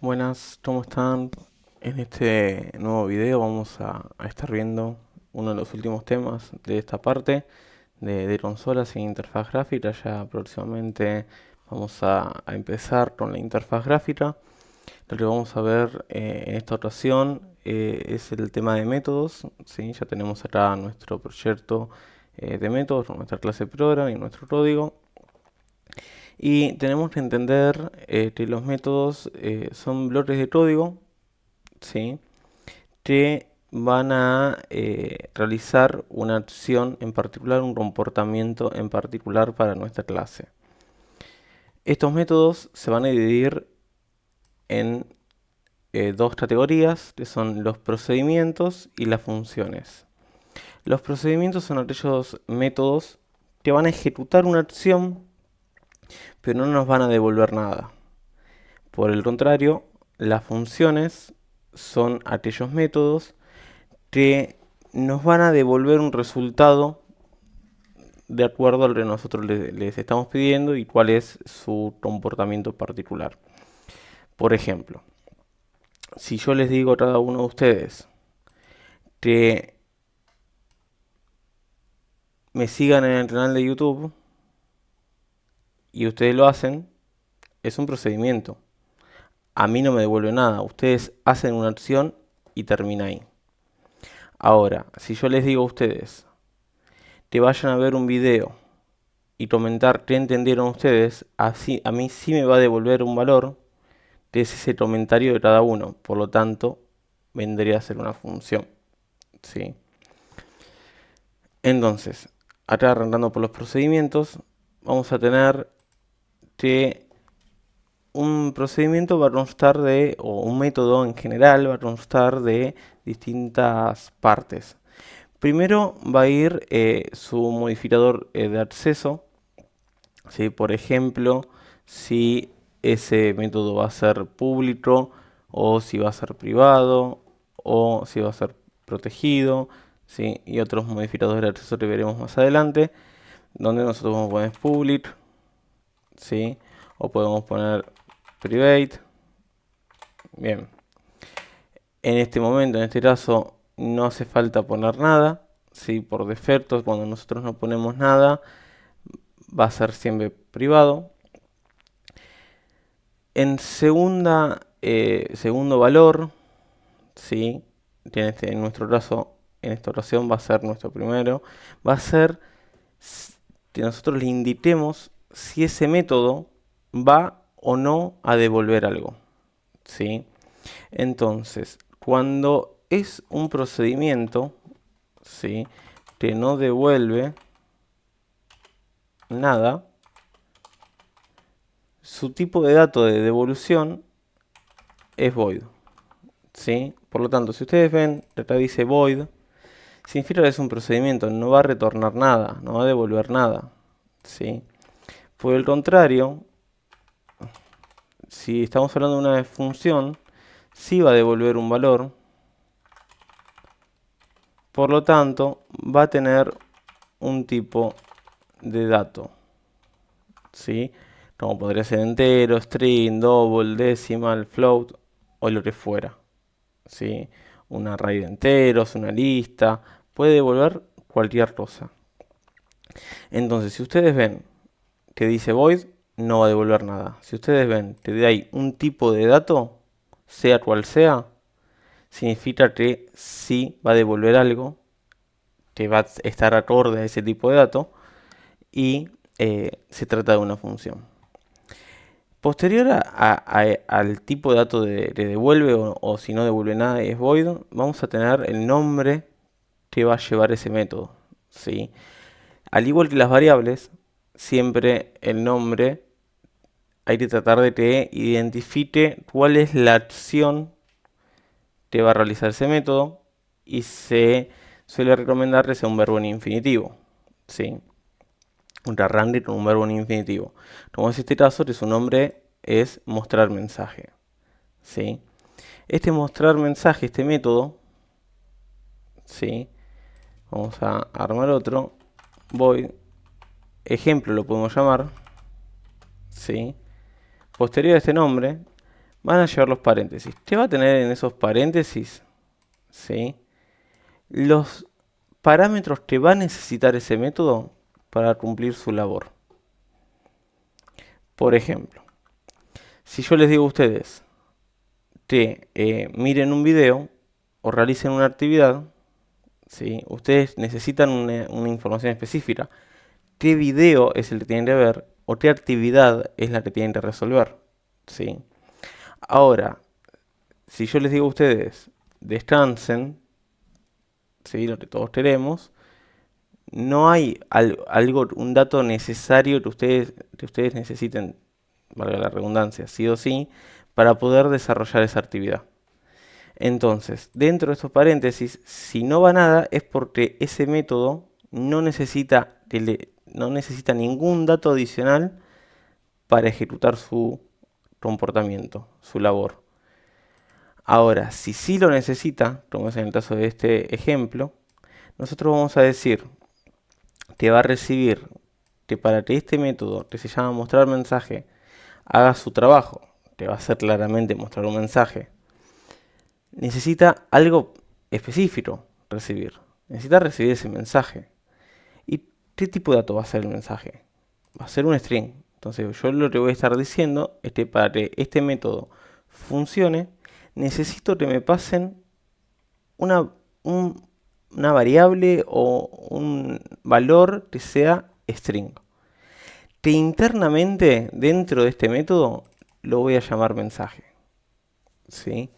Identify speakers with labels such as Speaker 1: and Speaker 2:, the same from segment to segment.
Speaker 1: Buenas, ¿cómo están? En este nuevo video vamos a estar viendo uno de los últimos temas de esta parte de consolas e interfaz gráfica. Ya próximamente vamos a empezar con la interfaz gráfica. Lo que vamos a ver en esta ocasión es el tema de métodos. ¿Sí? Ya tenemos acá nuestro proyecto de métodos, nuestra clase program y nuestro código. Y tenemos que entender que los métodos son bloques de código, ¿sí? Que van a realizar una acción en particular, un comportamiento en particular para nuestra clase. Estos métodos se van a dividir en dos categorías, que son los procedimientos y las funciones. Los procedimientos son aquellos métodos que van a ejecutar una acción, pero no nos van a devolver nada. Por el contrario, las funciones son aquellos métodos que nos van a devolver un resultado de acuerdo a lo que nosotros les estamos pidiendo y cuál es su comportamiento particular. Por ejemplo, si yo les digo a cada uno de ustedes que me sigan en el canal de YouTube y ustedes lo hacen, es un procedimiento. A mí no me devuelve nada. Ustedes hacen una acción y termina ahí. Ahora, si yo les digo a ustedes que vayan a ver un video y comentar qué entendieron ustedes, así a mí sí me va a devolver un valor, que es ese comentario de cada uno. Por lo tanto, vendría a ser una función, ¿sí? Entonces, acá arrancando por los procedimientos, vamos a tener que un procedimiento va a constar de, o un método en general va a constar de distintas partes. Primero va a ir su modificador de acceso, ¿sí? Por ejemplo, si ese método va a ser público o si va a ser privado o si va a ser protegido, ¿sí? Y otros modificadores de acceso que veremos más adelante, donde nosotros vamos a poner public, ¿sí? O podemos poner private. Bien, en este momento, en este caso, no hace falta poner nada, ¿sí? Por defecto, cuando nosotros no ponemos nada, va a ser siempre privado. En segundo valor, ¿sí? En nuestro caso, en esta oración va a ser nuestro primero, va a ser que nosotros le indiquemos si ese método va o no a devolver algo, ¿sí? Entonces, cuando es un procedimiento, ¿sí? Que no devuelve nada, su tipo de dato de devolución es void, ¿sí? Por lo tanto, si ustedes ven, acá dice void, significa que es un procedimiento, no va a retornar nada, no va a devolver nada, ¿sí? Por el contrario, si estamos hablando de una función, sí va a devolver un valor, por lo tanto, va a tener un tipo de dato, ¿sí? Como podría ser entero, string, double, decimal, float o lo que fuera, ¿sí? Un array de enteros, una lista, puede devolver cualquier cosa. Entonces, si ustedes ven que dice void, no va a devolver nada. Si ustedes ven que hay un tipo de dato, sea cual sea, significa que sí va a devolver algo, que va a estar acorde a ese tipo de dato, y se trata de una función. Posterior al tipo de dato que devuelve o si no devuelve nada es void, vamos a tener el nombre que va a llevar ese método, ¿sí? Al igual que las variables, siempre el nombre hay que tratar de que identifique cuál es la acción que va a realizar ese método y se suele recomendar que sea un verbo en infinitivo, ¿sí? Un arranque con un verbo en infinitivo. Como es este caso, que su nombre es mostrar mensaje, ¿sí? Este mostrar mensaje, este método, ¿sí? Vamos a armar otro, void, ejemplo lo podemos llamar, ¿sí? Posterior a este nombre, van a llevar los paréntesis. Te va a tener en esos paréntesis, ¿sí?, los parámetros que va a necesitar ese método para cumplir su labor. Por ejemplo, si yo les digo a ustedes que miren un video o realicen una actividad, ¿sí?, ustedes necesitan una información específica. ¿Qué video es el que tienen que ver o qué actividad es la que tienen que resolver? ¿Sí? Ahora, si yo les digo a ustedes, descansen, ¿sí?, lo que todos queremos, no hay algo, un dato necesario que ustedes necesiten, valga la redundancia, sí o sí, para poder desarrollar esa actividad. Entonces, dentro de estos paréntesis, si no va nada, es porque ese método no necesita ningún dato adicional para ejecutar su comportamiento, su labor. Ahora, si sí lo necesita, como es en el caso de este ejemplo, nosotros vamos a decir que va a recibir que para que este método, que se llama mostrar mensaje, haga su trabajo, que va a ser claramente mostrar un mensaje, necesita algo específico recibir. Necesita recibir ese mensaje. ¿Y qué tipo de dato va a ser el mensaje? Va a ser un string. Entonces yo lo que voy a estar diciendo es que para que este método funcione, necesito que me pasen una, una variable o un valor que sea string. Que internamente dentro de este método lo voy a llamar mensaje. ¿Sí?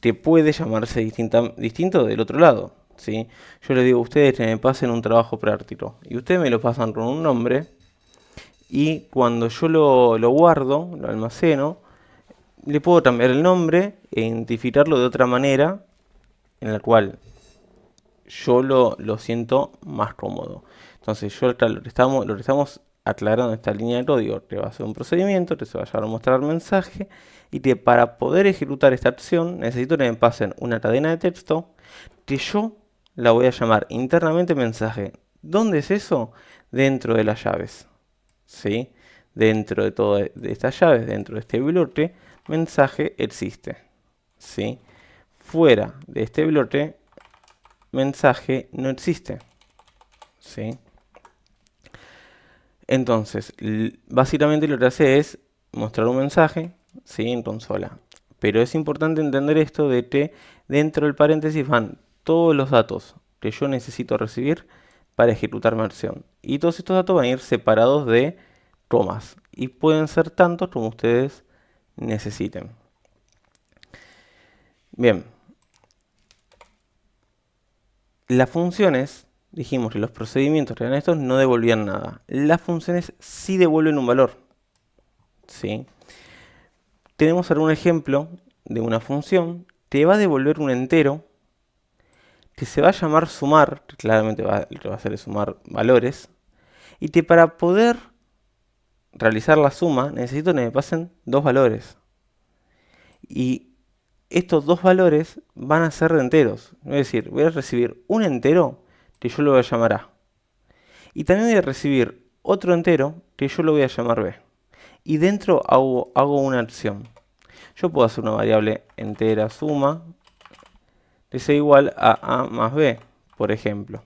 Speaker 1: Que puede llamarse distinto del otro lado. ¿Sí? Yo les digo a ustedes que me pasen un trabajo práctico y ustedes me lo pasan con un nombre, y cuando yo lo guardo, lo almaceno, le puedo cambiar el nombre e identificarlo de otra manera en la cual yo lo siento más cómodo. Entonces yo lo que estamos aclarando en esta línea de código, que va a ser un procedimiento, que se va a llamar mostrar mensaje, y que para poder ejecutar esta acción necesito que me pasen una cadena de texto que yo la voy a llamar internamente mensaje. ¿Dónde es eso? Dentro de las llaves. ¿Sí? Dentro de todas estas llaves, dentro de este bloque, mensaje existe. ¿Sí? Fuera de este bloque, mensaje no existe. ¿Sí? Entonces, básicamente lo que hace es mostrar un mensaje, ¿sí?, en consola. Pero es importante entender esto de que dentro del paréntesis van todos los datos que yo necesito recibir para ejecutar mi acción. Y todos estos datos van a ir separados de comas. Y pueden ser tantos como ustedes necesiten. Bien. Las funciones, dijimos que los procedimientos que eran estos no devolvían nada. Las funciones sí devuelven un valor. ¿Sí? Tenemos algún ejemplo de una función que va a devolver un entero que se va a llamar sumar, que claramente lo que va a hacer es sumar valores, y que para poder realizar la suma necesito que me pasen dos valores. Y estos dos valores van a ser de enteros. Es decir, voy a recibir un entero que yo lo voy a llamar A. Y también voy a recibir otro entero que yo lo voy a llamar B. Y dentro hago una acción. Yo puedo hacer una variable entera suma que sea igual a A más B, por ejemplo.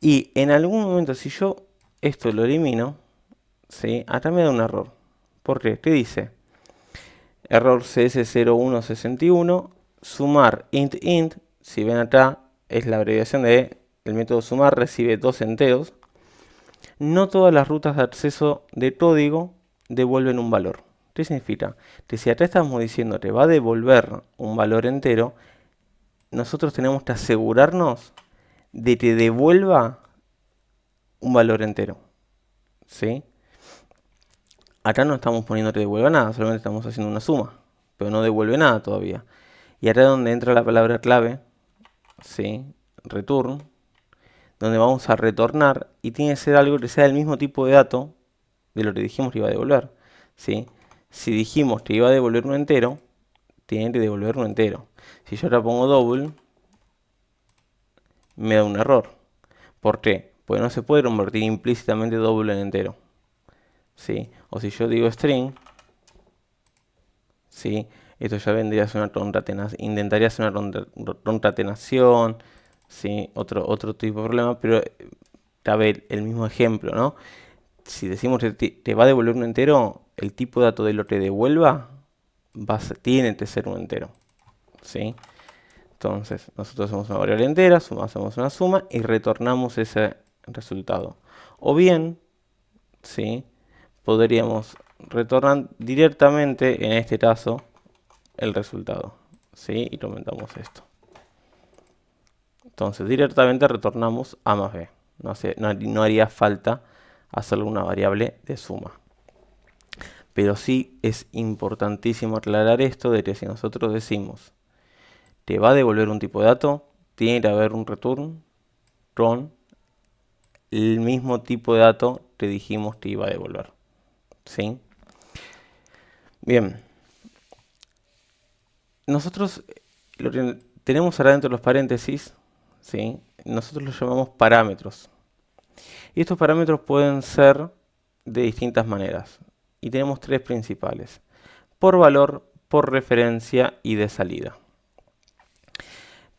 Speaker 1: Y en algún momento, si yo esto lo elimino, ¿sí?, acá me da un error. ¿Por qué? ¿Qué dice? Error CS0161, sumar int, si ven acá, es la abreviación de el método sumar, recibe dos enteros. No todas las rutas de acceso de código devuelven un valor. ¿Qué significa? Que si acá estamos diciendo que va a devolver un valor entero, nosotros tenemos que asegurarnos de que devuelva un valor entero. ¿Sí? Acá no estamos poniendo que devuelva nada, solamente estamos haciendo una suma, pero no devuelve nada todavía. Y acá es donde entra la palabra clave, ¿sí?, return, donde vamos a retornar, y tiene que ser algo que sea del mismo tipo de dato de lo que dijimos que iba a devolver. ¿Sí? Si dijimos que iba a devolver un entero, tiene que devolver un entero. Si yo ahora pongo double, me da un error. ¿Por qué? Porque no se puede convertir implícitamente double en entero. ¿Sí? O si yo digo string, ¿sí? Esto ya vendría a ser una concatenación, intentaría ser una concatenación, ¿sí? Otro tipo de problema, pero cabe el mismo ejemplo, ¿no? Si decimos que te va a devolver un entero, el tipo de dato de lo que devuelva tiene que ser un entero, ¿sí? Entonces, nosotros hacemos una variable entera, hacemos una suma y retornamos ese resultado. O bien, ¿sí? Podríamos retornar directamente, en este caso, el resultado, ¿sí? Y aumentamos esto. Entonces, directamente retornamos A más B. No haría falta hacerle una variable de suma. Pero sí es importantísimo aclarar esto de que si nosotros decimos te va a devolver un tipo de dato, tiene que haber un return con el mismo tipo de dato que dijimos que iba a devolver. ¿Sí? Bien. Nosotros lo que tenemos ahora dentro de los paréntesis, ¿sí? Nosotros los llamamos parámetros. Y estos parámetros pueden ser de distintas maneras. Y tenemos tres principales. Por valor, por referencia y de salida.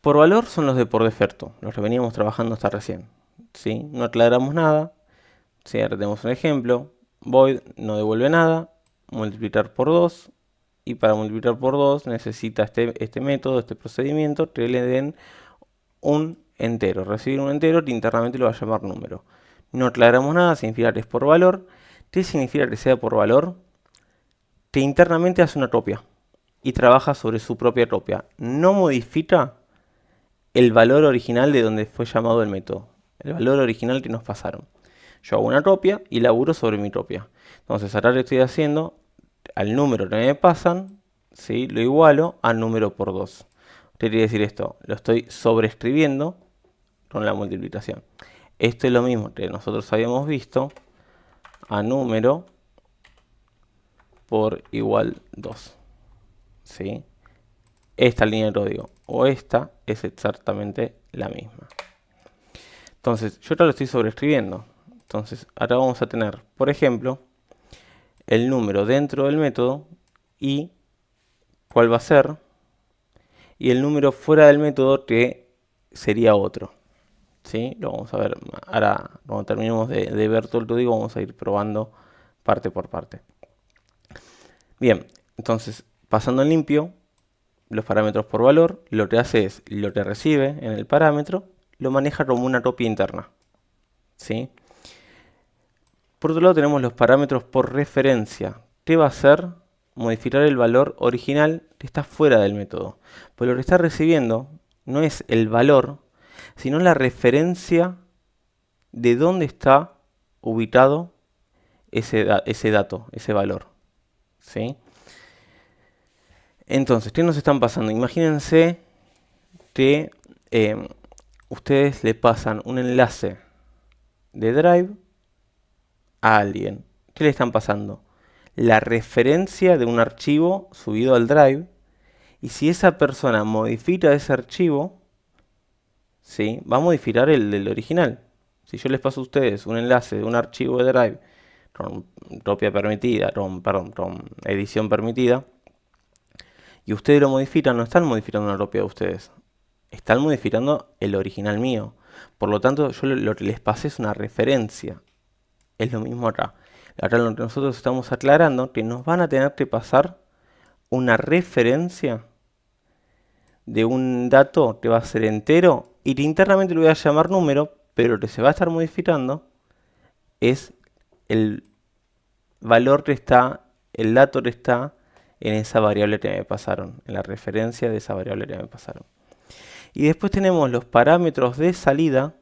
Speaker 1: Por valor son los de por defecto, los que veníamos trabajando hasta recién. ¿Sí? No aclaramos nada. ¿Sí? Ahora tenemos un ejemplo. Void no devuelve nada. Multiplicar por 2. Y para multiplicar por 2 necesita este método, este procedimiento, que le den un entero. Recibir un entero que internamente lo va a llamar número. No aclaramos nada, significa que es por valor. ¿Qué significa que sea por valor? Que internamente hace una copia y trabaja sobre su propia copia. No modifica el valor original de donde fue llamado el método. El valor original que nos pasaron. Yo hago una copia y laburo sobre mi copia. Entonces ahora le estoy haciendo al número que me pasan, ¿sí? Lo igualo a número por 2. ¿Qué quiere decir esto? Lo estoy sobreescribiendo con la multiplicación. Esto es lo mismo que nosotros habíamos visto a número por igual 2. ¿Sí? Esta línea de código o esta es exactamente la misma. Entonces, yo ahora lo estoy sobreescribiendo. Entonces, ahora vamos a tener, por ejemplo, el número dentro del método y cuál va a ser, y el número fuera del método que sería otro. ¿Sí? Lo vamos a ver ahora, cuando terminemos de ver todo el código, vamos a ir probando parte por parte. Bien, entonces, pasando en limpio, los parámetros por valor, lo que hace es, lo que recibe en el parámetro, lo maneja como una copia interna. ¿Sí? Por otro lado tenemos los parámetros por referencia. ¿Qué va a hacer? Modificar el valor original que está fuera del método. Pues lo que está recibiendo no es el valor, sino la referencia de dónde está ubicado ese dato, ese valor. ¿Sí? Entonces, ¿qué nos están pasando? Imagínense que ustedes le pasan un enlace de Drive a alguien. ¿Qué le están pasando? La referencia de un archivo subido al Drive, y si esa persona modifica ese archivo, ¿sí? Va a modificar el del original. Si yo les paso a ustedes un enlace de un archivo de Drive con copia permitida, con edición permitida, y ustedes lo modifican, no están modificando una copia de ustedes, están modificando el original mío. Por lo tanto, yo lo que les pasé es una referencia. Es lo mismo acá. Acá lo que nosotros estamos aclarando, que nos van a tener que pasar una referencia de un dato que va a ser entero y que internamente lo voy a llamar número, pero lo que se va a estar modificando es el valor que está, el dato que está en esa variable que me pasaron, en la referencia de esa variable que me pasaron. Y después tenemos los parámetros de salida,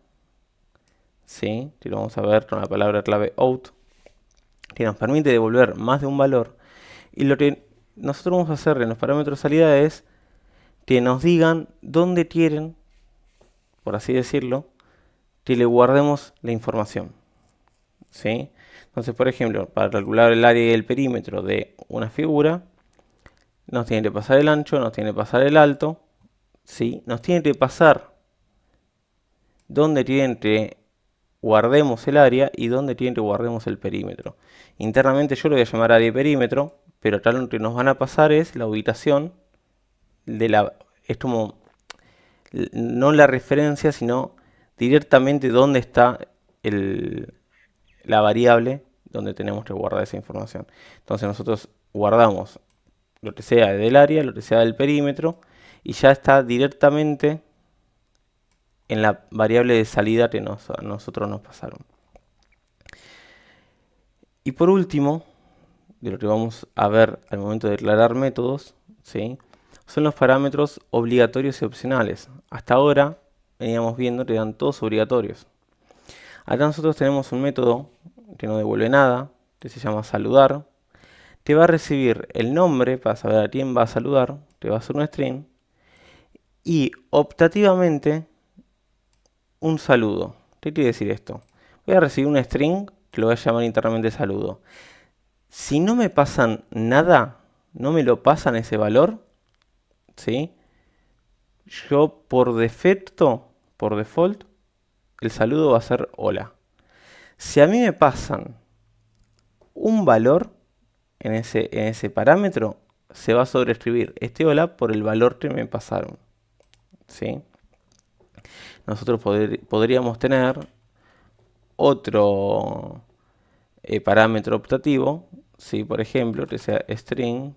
Speaker 1: ¿sí? Que lo vamos a ver con la palabra clave out, que nos permite devolver más de un valor. Y lo que nosotros vamos a hacer en los parámetros de salida es que nos digan dónde quieren, por así decirlo, que le guardemos la información. ¿Sí? Entonces, por ejemplo, para calcular el área y el perímetro de una figura, nos tiene que pasar el ancho, nos tiene que pasar el alto, ¿sí? Nos tiene que pasar dónde quieren que guardemos el área y dónde quieren que guardemos el perímetro. Internamente yo lo voy a llamar área y perímetro, pero acá lo que nos van a pasar es la ubicación de es como, no la referencia, sino directamente dónde está la variable donde tenemos que guardar esa información. Entonces nosotros guardamos lo que sea del área, lo que sea del perímetro, y ya está directamente en la variable de salida que a nosotros nos pasaron. Y por último, de lo que vamos a ver al momento de declarar métodos, ¿sí?, son los parámetros obligatorios y opcionales. Hasta ahora veníamos viendo que eran todos obligatorios. Acá nosotros tenemos un método que no devuelve nada, que se llama saludar, que va a recibir el nombre para saber a quién va a saludar, que va a ser un string, y optativamente un saludo. ¿Qué quiere decir esto? Voy a recibir un string que lo voy a llamar internamente saludo. Si no me pasan nada, no me lo pasan ese valor, ¿sí?, yo por defecto, por default, el saludo va a ser hola. Si a mí me pasan un valor en ese parámetro, se va a sobreescribir este hola por el valor que me pasaron, ¿sí? Nosotros podríamos tener otro parámetro optativo, ¿sí?, por ejemplo, que sea string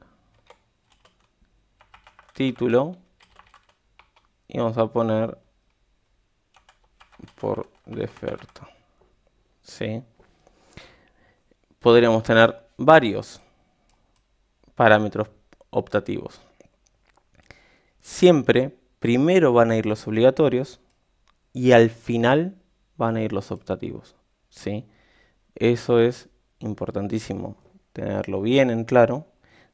Speaker 1: título, y vamos a poner por defecto, ¿sí? Podríamos tener varios parámetros optativos. Siempre primero van a ir los obligatorios y al final van a ir los optativos, ¿sí? Eso es importantísimo tenerlo bien en claro,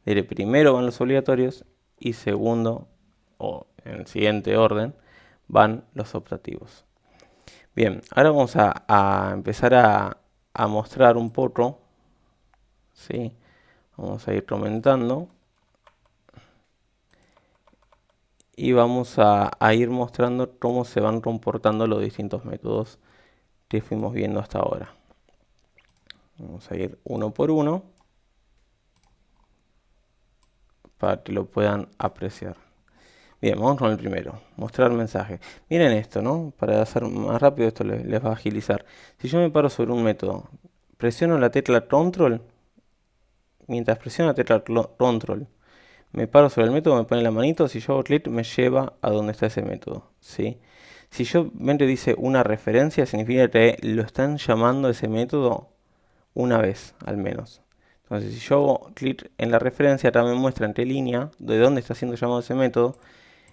Speaker 1: de que primero van los obligatorios y segundo, o en el siguiente orden, van los optativos. Bien, ahora vamos a empezar a mostrar un poco, ¿sí? Vamos a ir comentando y vamos a ir mostrando cómo se van comportando los distintos métodos que fuimos viendo hasta ahora. Vamos a ir uno por uno para que lo puedan apreciar. Bien, vamos con el primero, mostrar mensaje. Miren esto, ¿no? Para hacer más rápido esto les va a agilizar. Si yo me paro sobre un método, presiono la tecla control, mientras presiono la tecla control, me paro sobre el método, me pone la manito, si yo hago clic me lleva a donde está ese método, ¿sí? Si yo ven que dice una referencia, significa que lo están llamando ese método una vez, al menos. Entonces, si yo hago clic en la referencia, acá me muestra en qué línea, de dónde está siendo llamado ese método,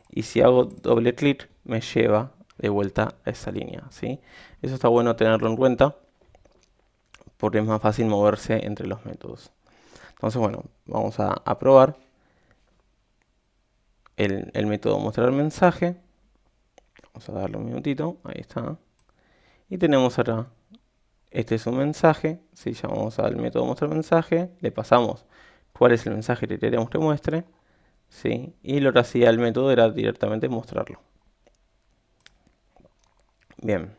Speaker 1: y si hago doble clic, me lleva de vuelta a esa línea, ¿sí? Eso está bueno tenerlo en cuenta, porque es más fácil moverse entre los métodos. Entonces, bueno, vamos a probar el método mostrar mensaje. Vamos a darle un minutito, ahí está. Y tenemos acá, este es un mensaje, si llamamos al método mostrar mensaje, le pasamos cuál es el mensaje que queremos que muestre, ¿sí? Y lo que hacía el método era directamente mostrarlo. Bien.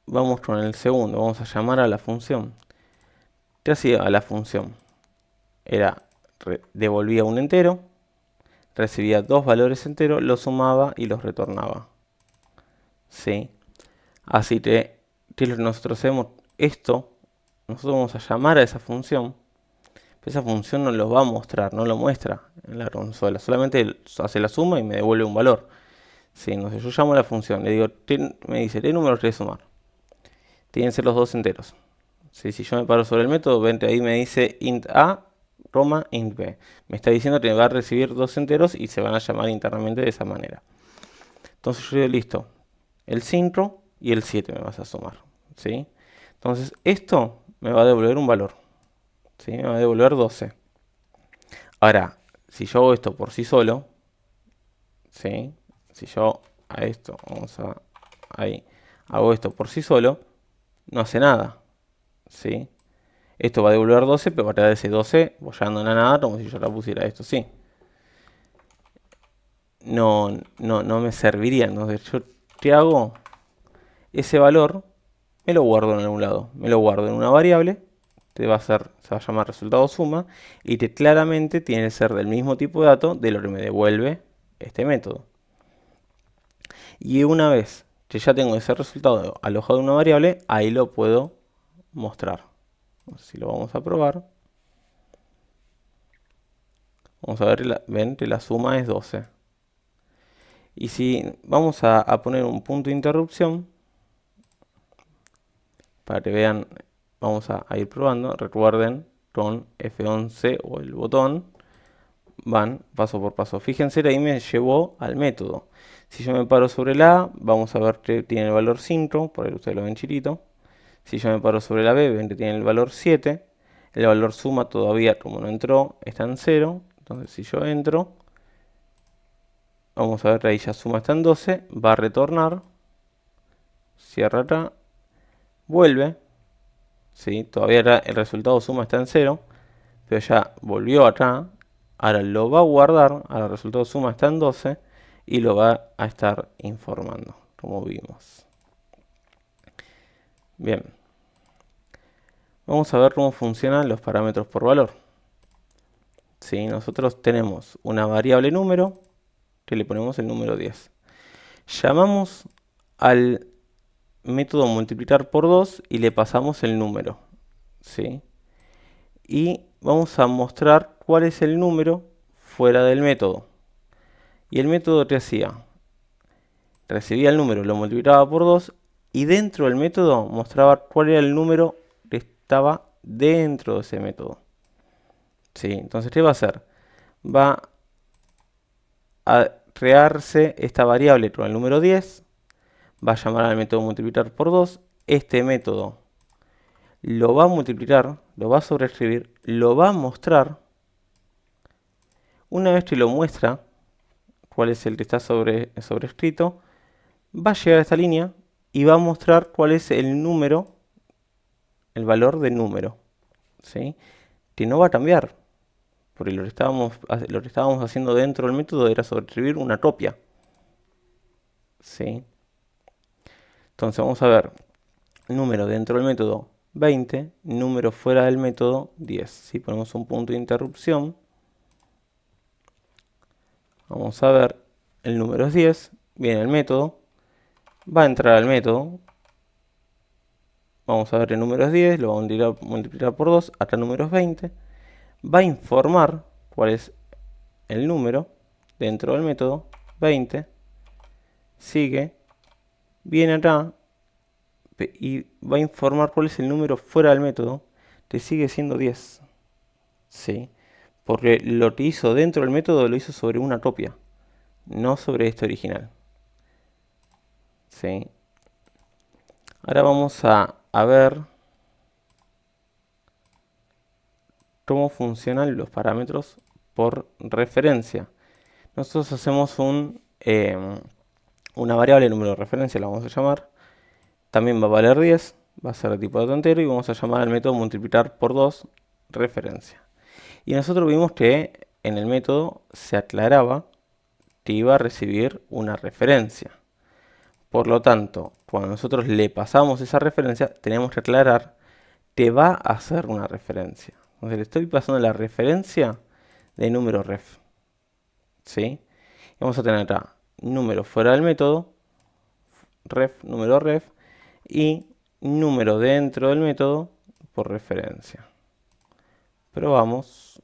Speaker 1: Vamos con el segundo, vamos a llamar a la función. ¿Qué hacía a la función? Era, devolvía un entero, recibía dos valores enteros, los sumaba y los retornaba, ¿sí? Así que, ¿qué es lo que nosotros hacemos? Esto, nosotros vamos a llamar a esa función, pero esa función no lo va a mostrar, no lo muestra en la consola, solamente hace la suma y me devuelve un valor. ¿Sí? Entonces yo llamo a la función, le digo, me dice, ¿qué número querés sumar? Tienen que ser los dos enteros. ¿Sí? Si yo me paro sobre el método, ven que ahí me dice int a, int b. Me está diciendo que va a recibir dos enteros y se van a llamar internamente de esa manera. Entonces yo digo, listo, el 5 y el 7 me vas a sumar, ¿sí? Entonces esto me va a devolver un valor, ¿sí? Me va a devolver 12. Ahora, si yo hago esto por sí solo, ¿sí? Si yo a esto, ahí, hago esto por sí solo, no hace nada, ¿sí? Esto va a devolver 12, pero va a traer ese 12 bollando a nada, como si yo la pusiera esto, sí. No me serviría. Entonces, ¿yo qué hago? Ese valor me lo guardo en algún lado. Me lo guardo en una variable, se va a llamar resultado suma y claramente tiene que ser del mismo tipo de dato de lo que me devuelve este método. Y una vez que ya tengo ese resultado alojado en una variable, ahí lo puedo mostrar. Si lo vamos a probar, vamos a ver, ven que la suma es 12. Y si vamos a poner un punto de interrupción, para que vean, vamos a ir probando. Recuerden, con F11 o el botón, van paso por paso. Fíjense que ahí me llevó al método. Si yo me paro sobre la A, vamos a ver que tiene el valor 5, por ahí ustedes lo ven chiquito. Si yo me paro sobre la B, ven que tiene el valor 7. El valor suma todavía, como no entró, está en 0. Entonces si yo entro, vamos a ver que ahí ya suma está en 12. Va a retornar. Cierra acá. Vuelve. ¿Sí? Todavía el resultado suma está en 0. Pero ya volvió acá. Ahora lo va a guardar. Ahora el resultado suma está en 12. Y lo va a estar informando, como vimos. Bien. Vamos a ver cómo funcionan los parámetros por valor. ¿Sí? Nosotros tenemos una variable número que le ponemos el número 10. Llamamos al método multiplicar por 2 y le pasamos el número. ¿Sí? Y vamos a mostrar cuál es el número fuera del método. Y el método que hacía, recibía el número, lo multiplicaba por 2 y dentro del método mostraba cuál era el número que estaba dentro de ese método. ¿Sí? Entonces, ¿qué va a hacer? Va a crearse esta variable con el número 10, va a llamar al método multiplicar por 2, este método lo va a multiplicar, lo va a sobreescribir, lo va a mostrar. Una vez que lo muestra, cuál es el que está sobrescrito, va a llegar a esta línea y va a mostrar cuál es el número, el valor de número, ¿sí? Que no va a cambiar, porque lo que estábamos haciendo dentro del método era sobreescribir una copia, ¿sí? Entonces vamos a ver, número dentro del método 20, número fuera del método 10. Si ponemos un punto de interrupción, vamos a ver, el número es 10, viene el método, va a entrar al método, vamos a ver el número es 10, lo vamos a multiplicar por 2, acá el número es 20, va a informar cuál es el número dentro del método 20, sigue, viene acá y va a informar cuál es el número fuera del método, que sigue siendo 10. ¿Sí? Porque lo que hizo dentro del método lo hizo sobre una copia, no sobre este original. ¿Sí? Ahora vamos a ver cómo funcionan los parámetros por referencia. Nosotros hacemos una variable número de referencia, la vamos a llamar. También va a valer 10, va a ser de tipo dato entero y vamos a llamar al método multiplicar por 2 referencia. Y nosotros vimos que en el método se aclaraba que iba a recibir una referencia. Por lo tanto, cuando nosotros le pasamos esa referencia, tenemos que aclarar que va a hacer una referencia. Entonces le estoy pasando la referencia de número ref. ¿Sí? Y vamos a tener acá número fuera del método, ref, número ref, y número dentro del método por referencia. Probamos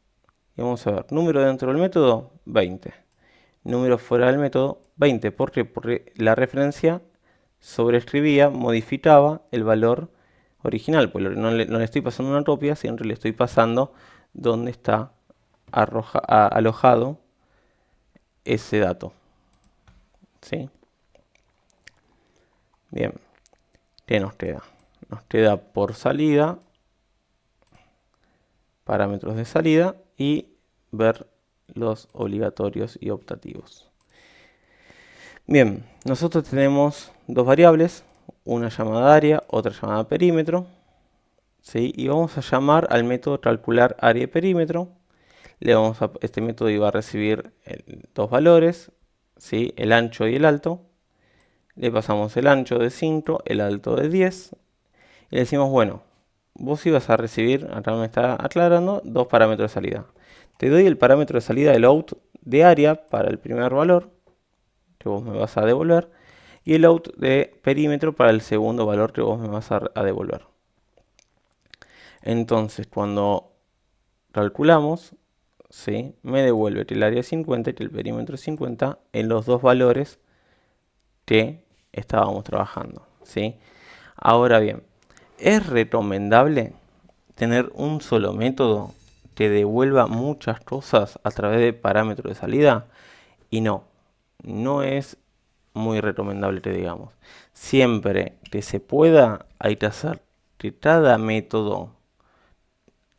Speaker 1: y vamos a ver, número dentro del método, 20. Número fuera del método, 20. ¿Por qué? Porque la referencia sobreescribía, modificaba el valor original. Pues no le estoy pasando una copia, siempre le estoy pasando donde está alojado ese dato. ¿Sí? Bien. ¿Qué nos queda? Nos queda por salida, parámetros de salida y ver los obligatorios y optativos. Bien, nosotros tenemos dos variables, una llamada área, otra llamada perímetro, ¿sí? Y vamos a llamar al método calcular área y perímetro. Este método iba a recibir dos valores, ¿sí? El ancho y el alto. Le pasamos el ancho de 5, el alto de 10. Y le decimos, bueno, vos ibas a recibir, acá me está aclarando, dos parámetros de salida. Te doy el parámetro de salida del out de área para el primer valor, que vos me vas a devolver, y el out de perímetro para el segundo valor que vos me vas a devolver. Entonces, cuando calculamos, ¿sí?, me devuelve que el área es 50 y que el perímetro es 50 en los dos valores que estábamos trabajando, ¿sí? Ahora bien, es recomendable tener un solo método que devuelva muchas cosas a través de parámetros de salida, y no es muy recomendable que digamos. Siempre que se pueda, hay que hacer que cada método,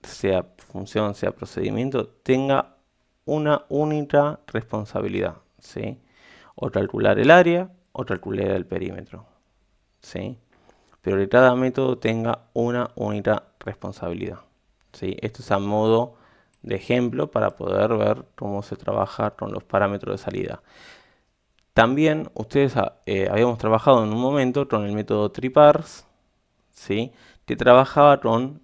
Speaker 1: sea función, sea procedimiento, tenga una única responsabilidad, ¿sí? O calcular el área o calcular el perímetro, ¿sí? Pero que cada método tenga una única responsabilidad, ¿sí? Esto es a modo de ejemplo para poder ver cómo se trabaja con los parámetros de salida. También ustedes habíamos trabajado en un momento con el método tripars, ¿sí?, que trabajaba con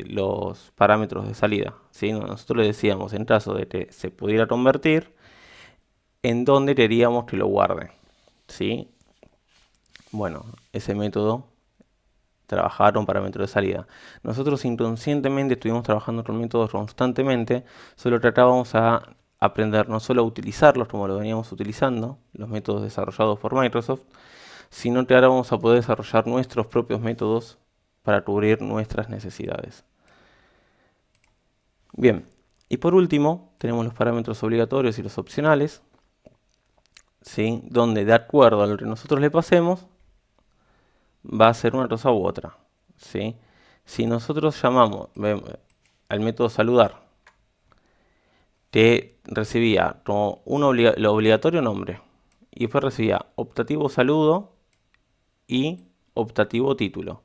Speaker 1: los parámetros de salida, ¿sí? Nosotros le decíamos, en caso de que se pudiera convertir, en dónde queríamos que lo guarde, ¿sí? Bueno, ese método trabajaba con parámetros de salida. Nosotros inconscientemente estuvimos trabajando con métodos constantemente, solo tratábamos a aprender no solo a utilizarlos como lo veníamos utilizando, los métodos desarrollados por Microsoft, sino que ahora vamos a poder desarrollar nuestros propios métodos para cubrir nuestras necesidades. Bien, y por último tenemos los parámetros obligatorios y los opcionales, ¿sí?, donde de acuerdo a lo que nosotros le pasemos va a ser una cosa u otra, ¿sí? Si nosotros llamamos al método saludar, que recibía como lo obligatorio nombre, y después recibía optativo saludo y optativo título.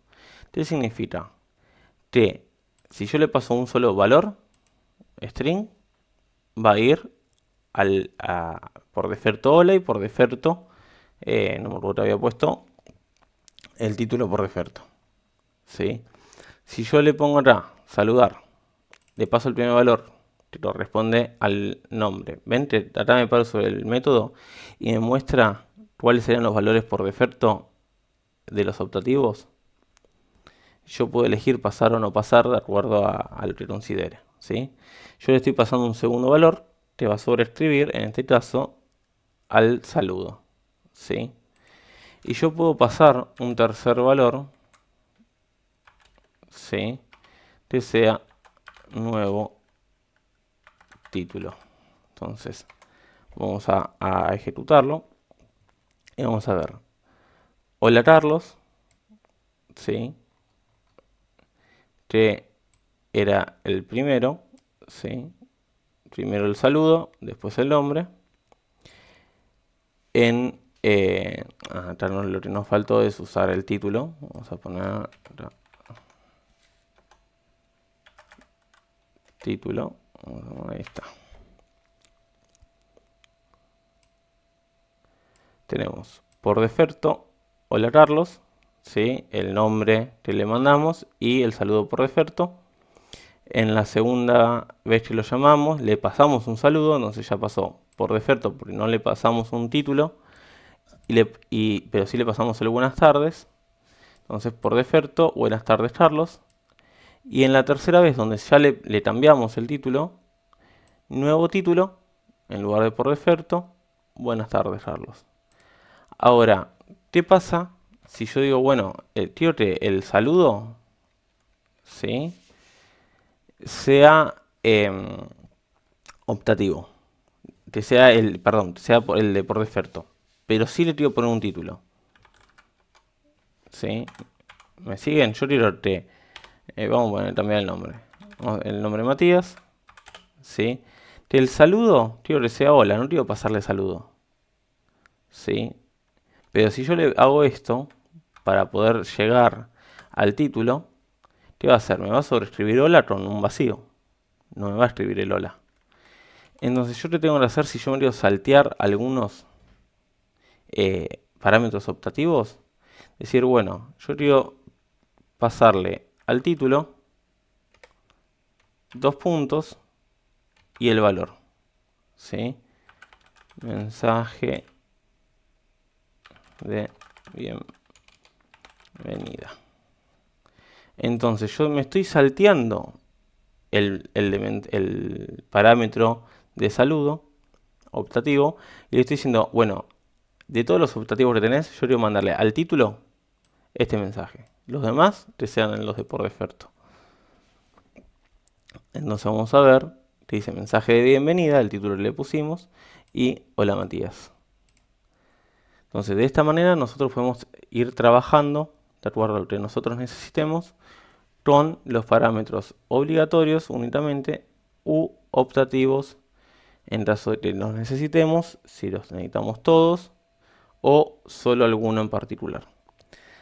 Speaker 1: ¿Qué significa? Que si yo le paso un solo valor, string, va a ir por defecto hola y por defecto, no me acuerdo que había puesto, el título por defecto, ¿sí? Si yo le pongo acá, saludar, le paso el primer valor que corresponde al nombre. ¿Ven? Acá me paro sobre el método y me muestra cuáles serían los valores por defecto de los optativos. Yo puedo elegir pasar o no pasar de acuerdo a lo que considere, ¿sí? Yo le estoy pasando un segundo valor que va a sobreescribir, en este caso, al saludo, ¿sí? Y yo puedo pasar un tercer valor, ¿sí?, que sea nuevo título. Entonces vamos a ejecutarlo y vamos a ver. Hola Carlos, ¿sí?, que era el primero, ¿sí?, primero el saludo, después el nombre. Acá lo que nos faltó es usar el título. Vamos a poner título, ahí está. Tenemos por defecto hola Carlos, ¿sí?, el nombre que le mandamos y el saludo por defecto. En la segunda vez que lo llamamos le pasamos un saludo, entonces ya pasó por defecto porque no le pasamos un título, pero sí le pasamos el buenas tardes, entonces por defecto buenas tardes Carlos. Y en la tercera vez, donde ya le cambiamos el título, nuevo título, en lugar de por defecto, buenas tardes Carlos. Ahora, ¿qué pasa si yo digo, bueno, quiero que el saludo, ¿sí?, sea optativo, que sea el de por defecto, pero sí le quiero poner un título, ¿sí? ¿Me siguen? Yo quiero que vamos a poner también el nombre, el nombre Matías, ¿sí?, que el saludo quiero que sea hola, no quiero pasarle saludo, ¿sí? Pero si yo le hago esto para poder llegar al título, ¿qué va a hacer? Me va a sobreescribir hola con un vacío, no me va a escribir el hola. Entonces yo qué tengo que hacer si yo me quiero saltear algunos parámetros optativos. Decir, bueno, yo quiero pasarle al título, dos puntos y el valor, ¿sí? Mensaje de bienvenida. Entonces yo me estoy salteando el parámetro de saludo optativo y le estoy diciendo, bueno, de todos los optativos que tenés, yo quiero mandarle al título este mensaje. Los demás te sean los de por defecto. Entonces vamos a ver, te dice mensaje de bienvenida, el título le pusimos y hola Matías. Entonces de esta manera nosotros podemos ir trabajando de acuerdo a lo que nosotros necesitemos con los parámetros obligatorios únicamente u optativos en caso de que los necesitemos, si los necesitamos todos o solo alguno en particular.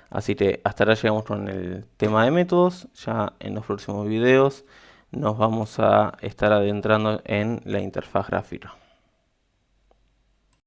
Speaker 1: Así que hasta ahora llegamos con el tema de métodos. Ya en los próximos videos nos vamos a estar adentrando en la interfaz gráfica.